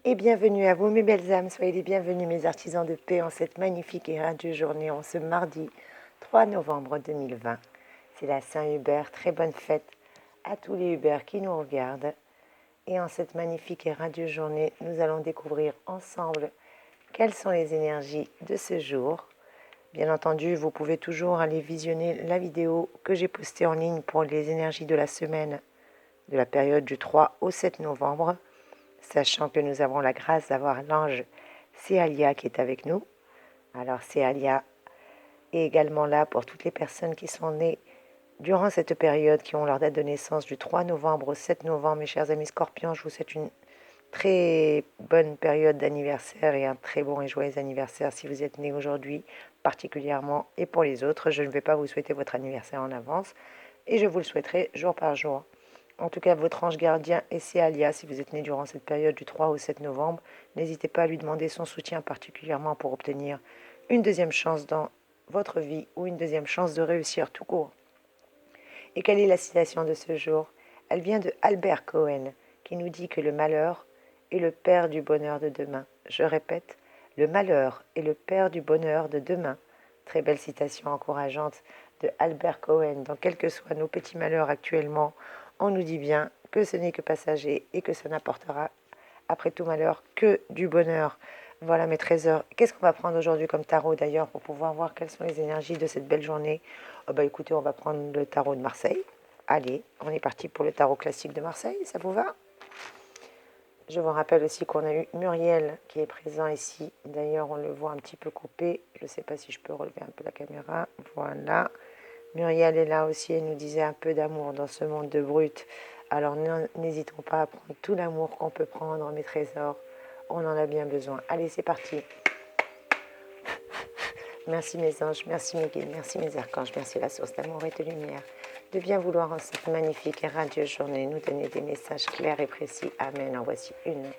Et bienvenue à vous mes belles âmes, soyez les bienvenus mes artisans de paix en cette magnifique et radieuse journée en ce mardi 3 novembre 2020. C'est la Saint-Hubert, très bonne fête à tous les Hubert qui nous regardent. Et en cette magnifique et radieuse journée, nous allons découvrir ensemble quelles sont les énergies de ce jour. Bien entendu, vous pouvez toujours aller visionner la vidéo que j'ai postée en ligne pour les énergies de la semaine de la période du 3 au 7 novembre. Sachant que nous avons la grâce d'avoir l'ange Céalia qui est avec nous. Alors Céalia est également là pour toutes les personnes qui sont nées durant cette période, qui ont leur date de naissance du 3 novembre au 7 novembre. Mes chers amis Scorpions, je vous souhaite une très bonne période d'anniversaire et un très bon et joyeux anniversaire si vous êtes nés aujourd'hui particulièrement. Et pour les autres, je ne vais pas vous souhaiter votre anniversaire en avance et je vous le souhaiterai jour par jour. En tout cas, votre ange gardien est Céalia. Si vous êtes né durant cette période du 3 au 7 novembre, n'hésitez pas à lui demander son soutien particulièrement pour obtenir une deuxième chance dans votre vie ou une deuxième chance de réussir tout court. Et quelle est la citation de ce jour? Elle vient de Albert Cohen, qui nous dit que le malheur est le père du bonheur de demain. Je répète, le malheur est le père du bonheur de demain. Très belle citation encourageante de Albert Cohen. Donc, quels que soient nos petits malheurs actuellement, on nous dit bien que ce n'est que passager et que ça n'apportera, après tout malheur, que du bonheur. Voilà mes trésors. Qu'est-ce qu'on va prendre aujourd'hui comme tarot d'ailleurs pour pouvoir voir quelles sont les énergies de cette belle journée? Oh bah écoutez, on va prendre le tarot de Marseille. Allez, on est parti pour le tarot classique de Marseille, ça vous va? Je vous rappelle aussi qu'on a eu Muriel qui est présent ici. D'ailleurs, on le voit un petit peu coupé. Je ne sais pas si je peux relever un peu la caméra. Voilà. Muriel est là aussi, elle nous disait un peu d'amour dans ce monde de brut. Alors n'hésitons pas à prendre tout l'amour qu'on peut prendre, mes trésors. On en a bien besoin. Allez, c'est parti. Merci mes anges, merci mes guides, merci mes archanges, merci la source d'amour et de lumière, de bien vouloir en cette magnifique et radieuse journée nous donner des messages clairs et précis. Amen. En voici une.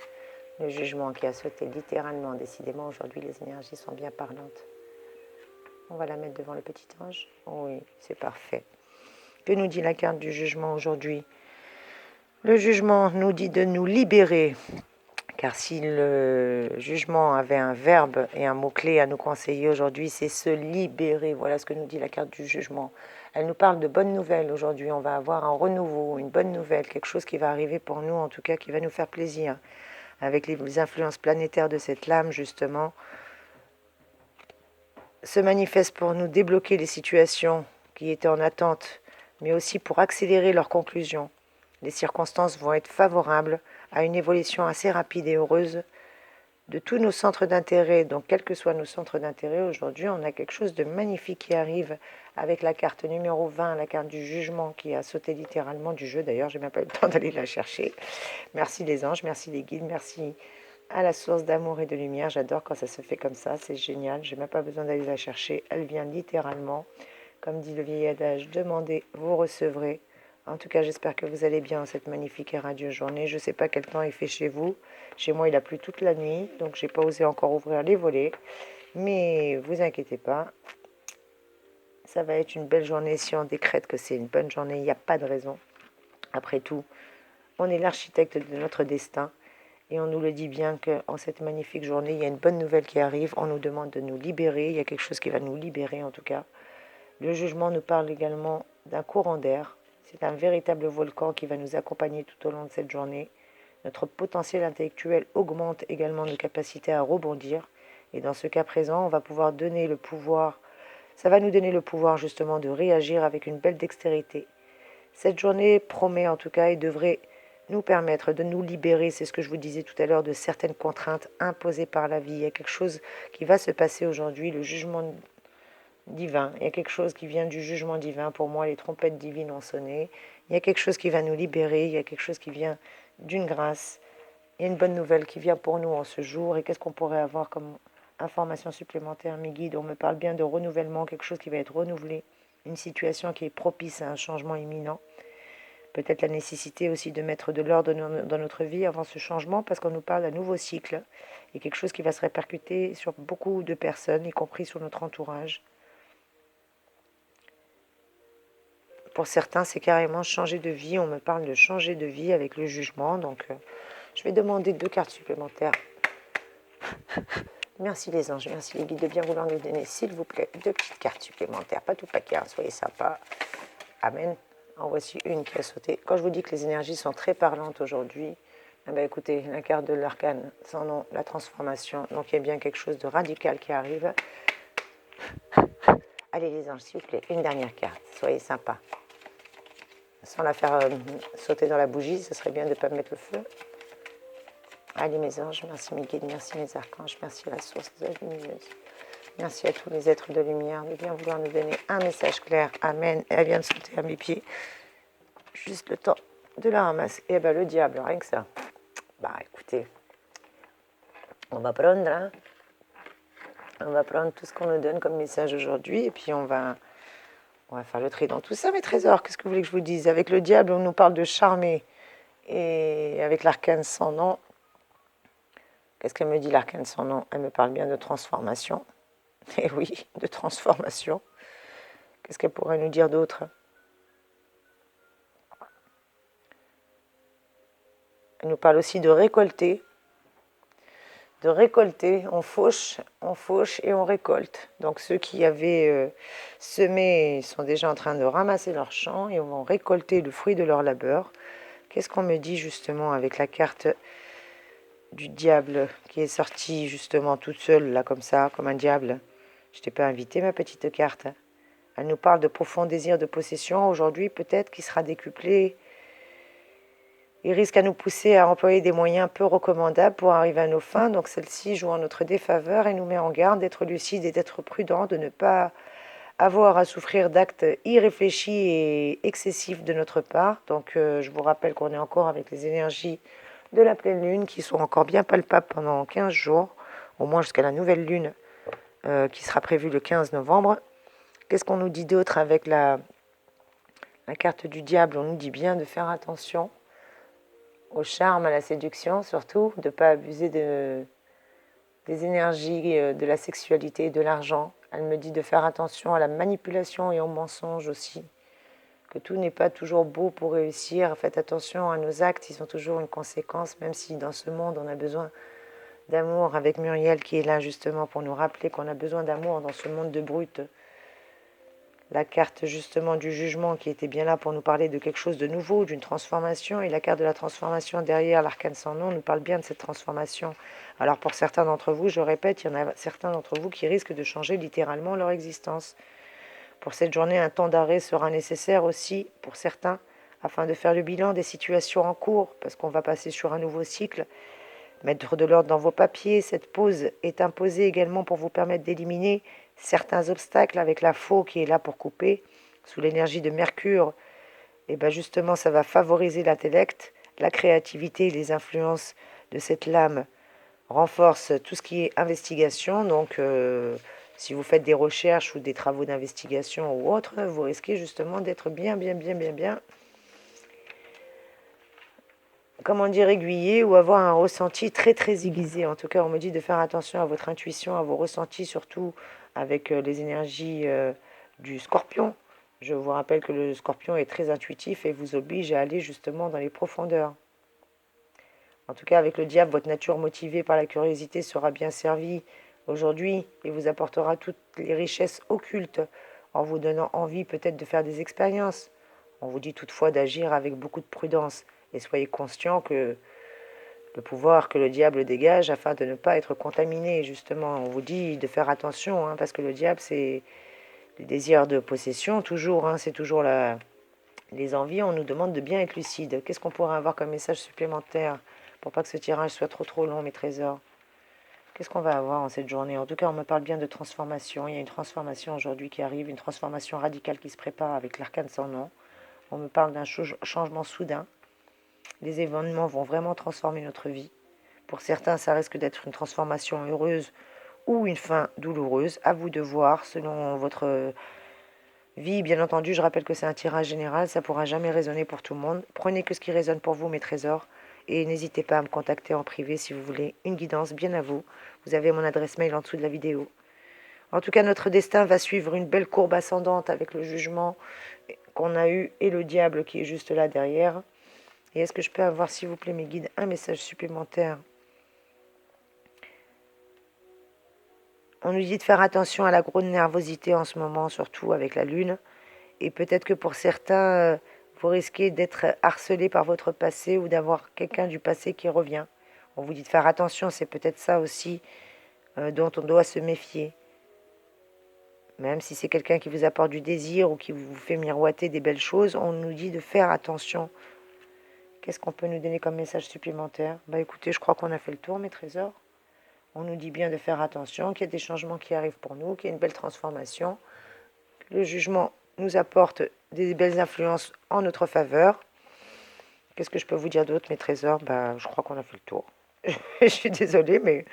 Le jugement qui a sauté littéralement. Décidément, aujourd'hui, les énergies sont bien parlantes. On va la mettre devant le petit ange. Oui, c'est parfait. Que nous dit la carte du jugement aujourd'hui? Le jugement nous dit de nous libérer, car si le jugement avait un verbe et un mot-clé à nous conseiller aujourd'hui, c'est se libérer. Voilà ce que nous dit la carte du jugement. Elle nous parle de bonnes nouvelles aujourd'hui. On va avoir un renouveau, une bonne nouvelle, quelque chose qui va arriver pour nous, en tout cas, qui va nous faire plaisir. Avec les influences planétaires de cette lame, justement, se manifeste pour nous débloquer les situations qui étaient en attente, mais aussi pour accélérer leur conclusion. Les circonstances vont être favorables à une évolution assez rapide et heureuse de tous nos centres d'intérêt. Donc, quels que soient nos centres d'intérêt, aujourd'hui, on a quelque chose de magnifique qui arrive avec la carte numéro 20, la carte du jugement qui a sauté littéralement du jeu. D'ailleurs, je n'ai même pas eu le temps d'aller la chercher. Merci les anges, merci les guides, merci à la source d'amour et de lumière. J'adore quand ça se fait comme ça, c'est génial. Je n'ai même pas besoin d'aller la chercher. Elle vient littéralement. Comme dit le vieil adage, demandez, vous recevrez. En tout cas, j'espère que vous allez bien en cette magnifique et radieuse journée. Je ne sais pas quel temps il fait chez vous. Chez moi, il a plu toute la nuit, donc j'ai pas osé encore ouvrir les volets. Mais vous inquiétez pas, ça va être une belle journée. Si on décrète que c'est une bonne journée, il n'y a pas de raison. Après tout, on est l'architecte de notre destin. Et on nous le dit bien qu'en cette magnifique journée, il y a une bonne nouvelle qui arrive. On nous demande de nous libérer. Il y a quelque chose qui va nous libérer en tout cas. Le jugement nous parle également d'un courant d'air. C'est un véritable volcan qui va nous accompagner tout au long de cette journée. Notre potentiel intellectuel augmente également nos capacités à rebondir. Et dans ce cas présent, on va pouvoir donner le pouvoir. Ça va nous donner le pouvoir justement de réagir avec une belle dextérité. Cette journée promet en tout cas et devrait nous permettre de nous libérer, c'est ce que je vous disais tout à l'heure, de certaines contraintes imposées par la vie. Il y a quelque chose qui va se passer aujourd'hui, le jugement divin. Il y a quelque chose qui vient du jugement divin. Pour moi, les trompettes divines ont sonné. Il y a quelque chose qui va nous libérer. Il y a quelque chose qui vient d'une grâce. Il y a une bonne nouvelle qui vient pour nous en ce jour. Et qu'est-ce qu'on pourrait avoir comme information supplémentaire, mes guides? On me parle bien de renouvellement, quelque chose qui va être renouvelé. Une situation qui est propice à un changement imminent. Peut-être la nécessité aussi de mettre de l'ordre dans notre vie avant ce changement, parce qu'on nous parle d'un nouveau cycle et quelque chose qui va se répercuter sur beaucoup de personnes, y compris sur notre entourage. Pour certains, c'est carrément changer de vie. On me parle de changer de vie avec le jugement. Donc, Je vais demander 2 cartes supplémentaires. Merci les anges, merci les guides de bien vouloir nous donner, s'il vous plaît, 2 petites cartes supplémentaires. Pas tout paquet, hein, soyez sympas. Amen. En voici une qui a sauté. Quand je vous dis que les énergies sont très parlantes aujourd'hui, eh bien, écoutez, la carte de l'arcane, sans nom, la transformation. Donc il y a bien quelque chose de radical qui arrive. Allez les anges, s'il vous plaît, une dernière carte. Soyez sympas. Sans la faire sauter dans la bougie, ce serait bien de ne pas mettre le feu. Allez mes anges, merci mes guides, merci mes archanges, merci à la source de la lumineuse. Merci à tous les êtres de lumière de bien vouloir nous donner un message clair. Amen. Et elle vient de sauter à mes pieds. Juste le temps de la ramasser. Et bien le diable, rien que ça. Bah écoutez, on va prendre, hein. On va prendre tout ce qu'on nous donne comme message aujourd'hui et puis on va faire le tri dans tout ça, mes trésors. Qu'est-ce que vous voulez que je vous dise? Avec le diable, on nous parle de charmer. Et avec l'arcane sans nom, qu'est-ce qu'elle me dit l'arcane sans nom? Elle me parle bien de transformation. Et oui, de transformation. Qu'est-ce qu'elle pourrait nous dire d'autre? Elle nous parle aussi de récolter. De récolter, on fauche et on récolte. Donc ceux qui avaient semé sont déjà en train de ramasser leurs champs et vont récolter le fruit de leur labeur. Qu'est-ce qu'on me dit justement avec la carte du diable qui est sortie justement toute seule, là comme ça, comme un diable? Je t'ai pas invité ma petite carte. Elle nous parle de profond désir de possession aujourd'hui peut-être qui sera décuplé. Il risque à nous pousser à employer des moyens peu recommandables pour arriver à nos fins. Donc celle-ci joue en notre défaveur et nous met en garde d'être lucide et d'être prudent, de ne pas avoir à souffrir d'actes irréfléchis et excessifs de notre part. Donc je vous rappelle qu'on est encore avec les énergies de la pleine lune qui sont encore bien palpables pendant 15 jours, au moins jusqu'à la nouvelle lune qui sera prévue le 15 novembre. Qu'est-ce qu'on nous dit d'autre avec la carte du diable? On nous dit bien de faire attention au charme, à la séduction surtout, de ne pas abuser des énergies de la sexualité et de l'argent. Elle me dit de faire attention à la manipulation et au mensonge aussi, que tout n'est pas toujours beau pour réussir. Faites attention à nos actes, ils ont toujours une conséquence, même si dans ce monde on a besoin d'amour, avec Muriel qui est là justement pour nous rappeler qu'on a besoin d'amour dans ce monde de brutes. La carte justement du jugement qui était bien là pour nous parler de quelque chose de nouveau, d'une transformation, et la carte de la transformation derrière l'arcane sans nom nous parle bien de cette transformation. Alors pour certains d'entre vous, je répète, il y en a certains d'entre vous qui risquent de changer littéralement leur existence. Pour cette journée, un temps d'arrêt sera nécessaire aussi pour certains afin de faire le bilan des situations en cours, parce qu'on va passer sur un nouveau cycle. Mettre de l'ordre dans vos papiers, cette pause est imposée également pour vous permettre d'éliminer certains obstacles avec la faux qui est là pour couper. Sous l'énergie de Mercure, et ben justement ça va favoriser l'intellect, la créativité et les influences de cette lame renforcent tout ce qui est investigation. Donc si vous faites des recherches ou des travaux d'investigation ou autres, vous risquez justement d'être bien comment dire, aiguillé ou avoir un ressenti très très aiguisé. En tout cas, on me dit de faire attention à votre intuition, à vos ressentis, surtout avec les énergies du scorpion. Je vous rappelle que le scorpion est très intuitif et vous oblige à aller justement dans les profondeurs. En tout cas, avec le diable, votre nature motivée par la curiosité sera bien servie aujourd'hui et vous apportera toutes les richesses occultes en vous donnant envie peut-être de faire des expériences. On vous dit toutefois d'agir avec beaucoup de prudence et soyez conscient que le pouvoir que le diable dégage afin de ne pas être contaminé, justement. On vous dit de faire attention, hein, parce que le diable, c'est les désirs de possession, toujours, hein, c'est toujours les envies. On nous demande de bien être lucide. Qu'est-ce qu'on pourrait avoir comme message supplémentaire pour pas que ce tirage soit trop long, mes trésors? Qu'est-ce qu'on va avoir en cette journée? En tout cas, on me parle bien de transformation. Il y a une transformation aujourd'hui qui arrive, une transformation radicale qui se prépare avec l'arcane sans nom. On me parle d'un changement soudain. Les événements vont vraiment transformer notre vie. Pour certains, ça risque d'être une transformation heureuse ou une fin douloureuse. À vous de voir, selon votre vie. Bien entendu, je rappelle que c'est un tirage général, ça ne pourra jamais résonner pour tout le monde. Prenez que ce qui résonne pour vous, mes trésors. Et n'hésitez pas à me contacter en privé si vous voulez une guidance bien à vous. Vous avez mon adresse mail en dessous de la vidéo. En tout cas, notre destin va suivre une belle courbe ascendante avec le jugement qu'on a eu et le diable qui est juste là derrière. Et est-ce que je peux avoir, s'il vous plaît, mes guides, un message supplémentaire? On nous dit de faire attention à la grosse nervosité en ce moment, surtout avec la lune. Et peut-être que pour certains, vous risquez d'être harcelé par votre passé ou d'avoir quelqu'un du passé qui revient. On vous dit de faire attention, c'est peut-être ça aussi dont on doit se méfier. Même si c'est quelqu'un qui vous apporte du désir ou qui vous fait miroiter des belles choses, on nous dit de faire attention. Qu'est-ce qu'on peut nous donner comme message supplémentaire? Bah écoutez, je crois qu'on a fait le tour, mes trésors. On nous dit bien de faire attention, qu'il y a des changements qui arrivent pour nous, qu'il y a une belle transformation. Le jugement nous apporte des belles influences en notre faveur. Qu'est-ce que je peux vous dire d'autre, mes trésors? Bah, je crois qu'on a fait le tour. Je suis désolée, mais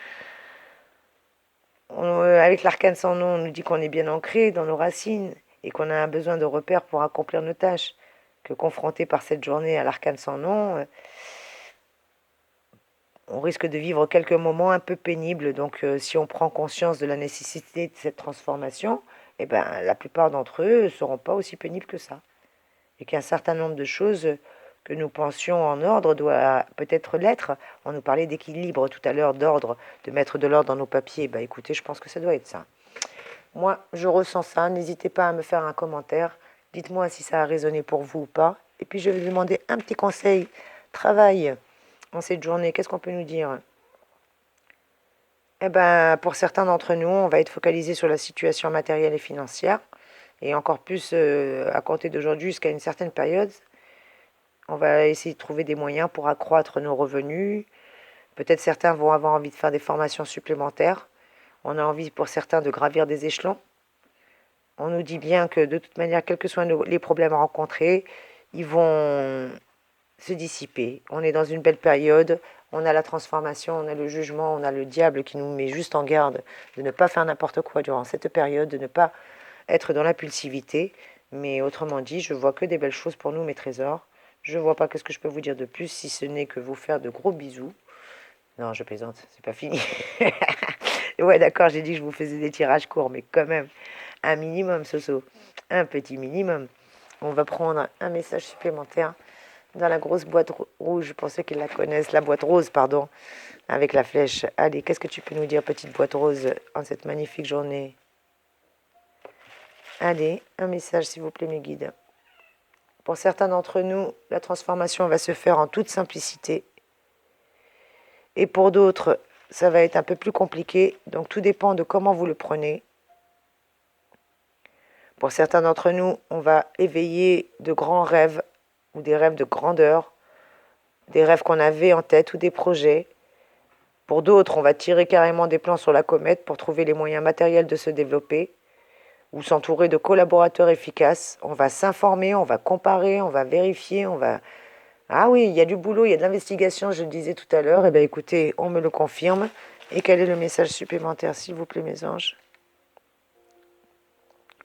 avec l'arcane sans nom, on nous dit qu'on est bien ancré dans nos racines et qu'on a un besoin de repères pour accomplir nos tâches. Que confronté par cette journée à l'arcane sans nom, on risque de vivre quelques moments un peu pénibles. Donc, si on prend conscience de la nécessité de cette transformation, eh ben, la plupart d'entre eux ne seront pas aussi pénibles que ça. Et qu'un certain nombre de choses que nous pensions en ordre doit peut-être l'être. On nous parlait d'équilibre tout à l'heure, d'ordre, de mettre de l'ordre dans nos papiers. Bah écoutez, je pense que ça doit être ça. Moi, je ressens ça. N'hésitez pas à me faire un commentaire. Dites-moi si ça a résonné pour vous ou pas. Et puis, je vais vous demander un petit conseil. Travail en cette journée, qu'est-ce qu'on peut nous dire? Eh ben, pour certains d'entre nous, on va être focalisé sur la situation matérielle et financière. Et encore plus à compter d'aujourd'hui jusqu'à une certaine période. On va essayer de trouver des moyens pour accroître nos revenus. Peut-être certains vont avoir envie de faire des formations supplémentaires. On a envie pour certains de gravir des échelons. On nous dit bien que de toute manière, quels que soient les problèmes rencontrés, ils vont se dissiper. On est dans une belle période. On a la transformation, on a le jugement, on a le diable qui nous met juste en garde de ne pas faire n'importe quoi durant cette période, de ne pas être dans l'impulsivité. Mais autrement dit, je vois que des belles choses pour nous, mes trésors. Je vois pas qu'est-ce que je peux vous dire de plus, si ce n'est que vous faire de gros bisous. Non, je plaisante, c'est pas fini. Ouais, d'accord, j'ai dit que je vous faisais des tirages courts, mais quand même, un minimum, Soso. Un petit minimum. On va prendre un message supplémentaire dans la grosse boîte rouge, pour ceux qui la connaissent, la boîte rose, pardon, avec la flèche. Allez, qu'est-ce que tu peux nous dire, petite boîte rose, en cette magnifique journée? Allez, un message, s'il vous plaît, mes guides. Pour certains d'entre nous, la transformation va se faire en toute simplicité. Et pour d'autres, ça va être un peu plus compliqué. Donc tout dépend de comment vous le prenez. Pour certains d'entre nous, on va éveiller de grands rêves ou des rêves de grandeur, des rêves qu'on avait en tête ou des projets. Pour d'autres, on va tirer carrément des plans sur la comète pour trouver les moyens matériels de se développer ou s'entourer de collaborateurs efficaces. On va s'informer, on va comparer, on va vérifier, on va... Ah oui, il y a du boulot, il y a de l'investigation, je le disais tout à l'heure. Eh bien écoutez, on me le confirme. Et quel est le message supplémentaire, s'il vous plaît, mes anges?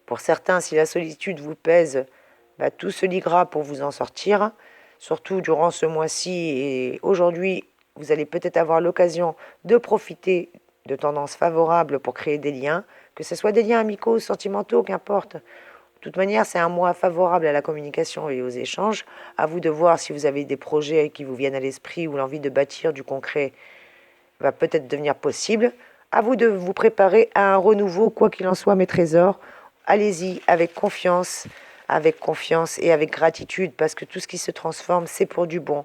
Pour certains, si la solitude vous pèse, bah, tout se liguera pour vous en sortir. Surtout durant ce mois-ci et aujourd'hui, vous allez peut-être avoir l'occasion de profiter de tendances favorables pour créer des liens, que ce soit des liens amicaux, sentimentaux, qu'importe. De toute manière, c'est un mois favorable à la communication et aux échanges. À vous de voir si vous avez des projets qui vous viennent à l'esprit ou l'envie de bâtir du concret va peut-être devenir possible. À vous de vous préparer à un renouveau, quoi qu'il en soit, mes trésors. Allez-y avec confiance et avec gratitude, parce que tout ce qui se transforme, c'est pour du bon.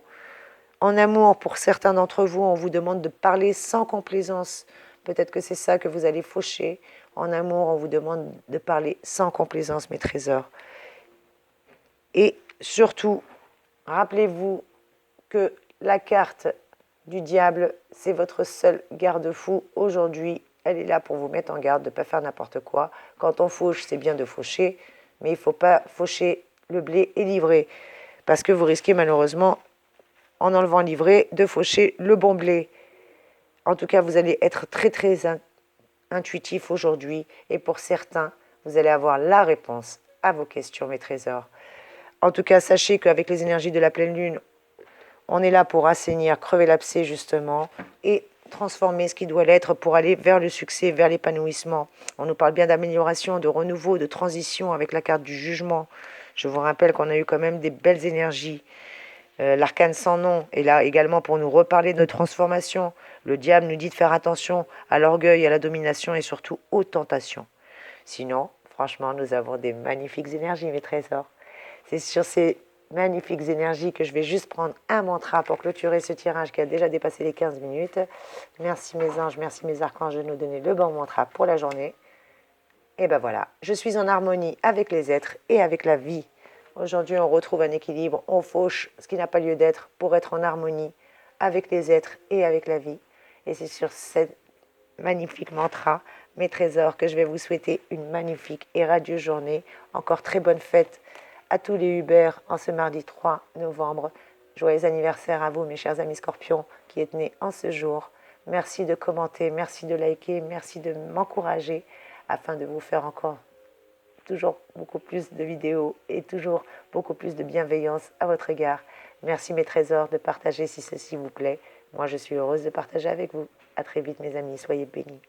En amour, pour certains d'entre vous, on vous demande de parler sans complaisance. Peut-être que c'est ça que vous allez faucher. En amour, on vous demande de parler sans complaisance, mes trésors. Et surtout, rappelez-vous que la carte du diable, c'est votre seul garde-fou aujourd'hui. Elle est là pour vous mettre en garde de ne pas faire n'importe quoi. Quand on fauche, c'est bien de faucher, mais il ne faut pas faucher le blé et l'ivraie, parce que vous risquez malheureusement, en enlevant l'ivraie, de faucher le bon blé. En tout cas, vous allez être très très intuitif aujourd'hui, et pour certains, vous allez avoir la réponse à vos questions, mes trésors. En tout cas, sachez qu'avec les énergies de la pleine lune, on est là pour assainir, crever l'abcès justement, et transformer ce qui doit l'être pour aller vers le succès, vers l'épanouissement. On nous parle bien d'amélioration, de renouveau, de transition avec la carte du jugement. Je vous rappelle qu'on a eu quand même des belles énergies L'arcane sans nom est là également pour nous reparler de notre transformation. Le diable nous dit de faire attention à l'orgueil, à la domination et surtout aux tentations. Sinon, franchement, nous avons des magnifiques énergies, mes trésors. C'est sur ces magnifiques énergies que je vais juste prendre un mantra pour clôturer ce tirage qui a déjà dépassé les 15 minutes. Merci mes anges, merci mes archanges de nous donner le bon mantra pour la journée. Et ben voilà, je suis en harmonie avec les êtres et avec la vie. Aujourd'hui, on retrouve un équilibre, on fauche ce qui n'a pas lieu d'être pour être en harmonie avec les êtres et avec la vie. Et c'est sur cette magnifique mantra, mes trésors, que je vais vous souhaiter une magnifique et radieuse journée. Encore très bonne fête à tous les Uber en ce mardi 3 novembre. Joyeux anniversaire à vous, mes chers amis scorpions, qui êtes nés en ce jour. Merci de commenter, merci de liker, merci de m'encourager afin de vous faire encore toujours beaucoup plus de vidéos et toujours beaucoup plus de bienveillance à votre égard. Merci mes trésors de partager si ceci vous plaît. Moi, je suis heureuse de partager avec vous. À très vite mes amis, soyez bénis.